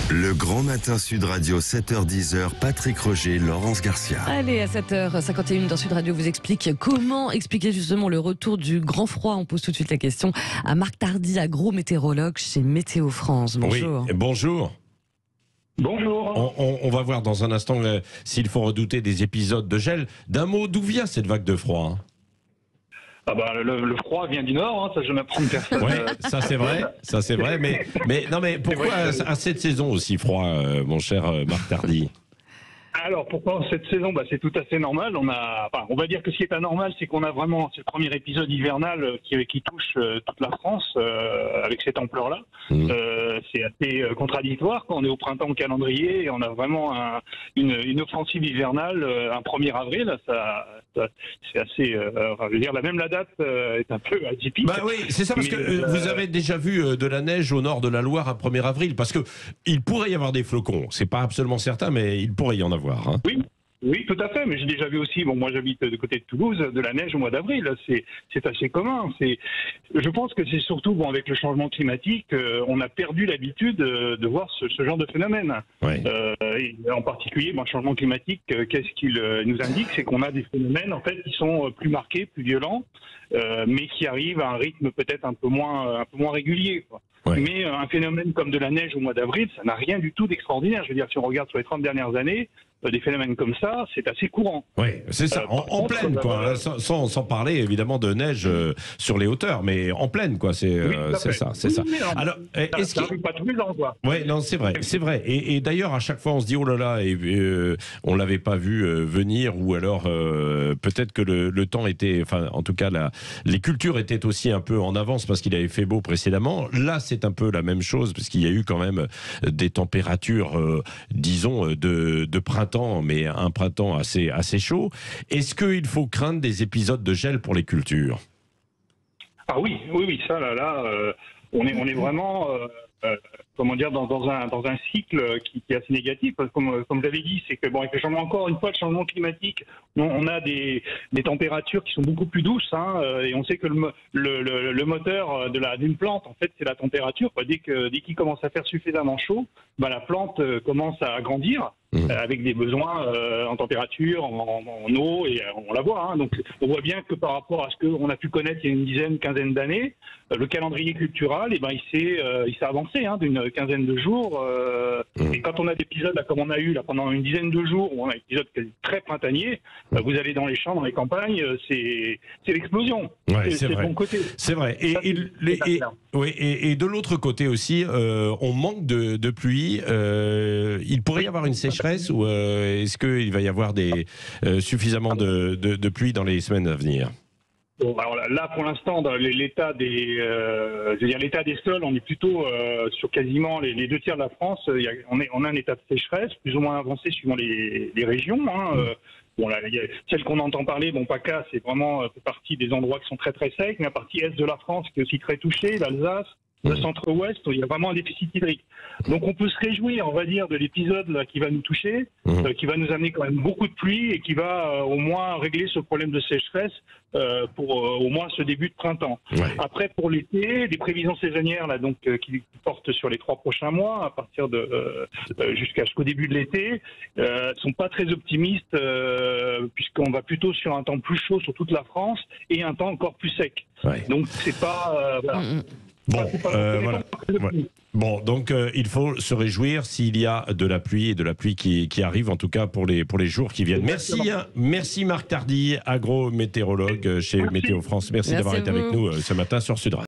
Le Grand Matin Sud Radio, 7h-10h, Patrick Roger, Laurence Garcia. Allez, à 7h51 dans Sud Radio, vous explique comment expliquer justement le retour du grand froid. On pose tout de suite la question à Marc Tardy, agrométéorologue chez Météo France. Bonjour. Oui, bonjour. Bonjour. On va voir dans un instant s'il faut redouter des épisodes de gel. D'un mot, d'où vient cette vague de froid ? Ah bah, le froid vient du nord, ça je n'apprends personne. Oui, ça c'est vrai, mais pourquoi à cette saison aussi froid, mon cher Marc Tardy ? Alors pourquoi cette saison, c'est tout à fait normal. On va dire que ce qui est anormal, c'est qu'on a vraiment ce premier épisode hivernal qui touche toute la France avec cette ampleur-là. C'est assez contradictoire quand on est au printemps calendrier et on a vraiment une offensive hivernale un 1er avril. C'est assez, je veux dire, même la date est un peu atypique. Bah oui, c'est ça, parce que vous avez déjà vu de la neige au nord de la Loire un 1er avril, parce que il pourrait y avoir des flocons. C'est pas absolument certain, mais il pourrait y en avoir. Hein. Oui, tout à fait. Mais j'ai déjà vu aussi, moi j'habite de côté de Toulouse, de la neige au mois d'avril. C'est assez commun. Je pense que c'est surtout, avec le changement climatique, on a perdu l'habitude de voir ce genre de phénomène. Ouais. Et en particulier, le changement climatique, qu'est-ce qu'il nous indique ? C'est qu'on a des phénomènes en fait qui sont plus marqués, plus violents, mais qui arrivent à un rythme peut-être un peu moins régulier, quoi. Ouais. Mais un phénomène comme de la neige au mois d'avril, ça n'a rien du tout d'extraordinaire. Je veux dire, si on regarde sur les 30 dernières années, des phénomènes comme ça, c'est assez courant. Oui, c'est ça, en plaine, quoi. Sans parler évidemment de neige sur les hauteurs, mais en plaine, quoi. C'est ça. Alors, ça n'arrive pas tous les ans, quoi. Oui, non, c'est vrai. Et d'ailleurs, à chaque fois, on se dit, oh là là, on l'avait pas vu venir, ou alors peut-être que le temps était, enfin, en tout cas, les cultures étaient aussi un peu en avance parce qu'il avait fait beau précédemment. Là, c'est un peu la même chose, parce qu'il y a eu quand même des températures, disons, de printemps, mais un printemps assez chaud. Est-ce qu'il faut craindre des épisodes de gel pour les cultures ? Ah oui, ça on est vraiment dans un cycle qui est assez négatif. Comme vous l'avez dit, c'est que avec le changement, encore une fois, le changement climatique, on a des températures qui sont beaucoup plus douces, et on sait que le moteur d'une plante, en fait, c'est la température. Dès qu'il commence à faire suffisamment chaud, la plante commence à grandir. Avec des besoins en température, en eau, et on la voit. Donc on voit bien que par rapport à ce qu'on a pu connaître il y a une quinzaine d'années, le calendrier cultural, il s'est avancé d'une quinzaine de jours. Et quand on a des épisodes comme on a eu pendant une dizaine de jours, où on a un épisode très printanier, vous allez dans les champs, dans les campagnes, c'est l'explosion. Ouais, c'est vrai. le bon côté. C'est vrai. Et de l'autre côté aussi, on manque de pluie. Il pourrait y avoir une sécheresse, ou est-ce qu'il va y avoir suffisamment de pluie dans les semaines à venir ? Bon, alors là, pour l'instant, dans l'état des sols, on est plutôt sur quasiment les 2 tiers de la France. On a un état de sécheresse plus ou moins avancé suivant les régions. Celle qu'on entend parler, PACA, c'est vraiment fait partie des endroits qui sont très très secs. Mais la partie est de la France qui est aussi très touchée, l'Alsace, le centre-ouest, il y a vraiment un déficit hydrique. Donc on peut se réjouir, on va dire, de l'épisode qui va nous toucher, qui va nous amener quand même beaucoup de pluie et qui va au moins régler ce problème de sécheresse pour au moins ce début de printemps. Ouais. Après, pour l'été, des prévisions saisonnières qui portent sur les 3 prochains mois, à partir jusqu'au début de l'été, sont pas très optimistes, puisqu'on va plutôt sur un temps plus chaud sur toute la France et un temps encore plus sec. Ouais. Donc c'est pas... Voilà. Bon, donc il faut se réjouir s'il y a de la pluie, et de la pluie qui arrive, en tout cas pour les jours qui viennent. Merci Marc Tardy, agrométéorologue chez Météo France. Merci d'avoir été avec nous ce matin sur Sud Radio.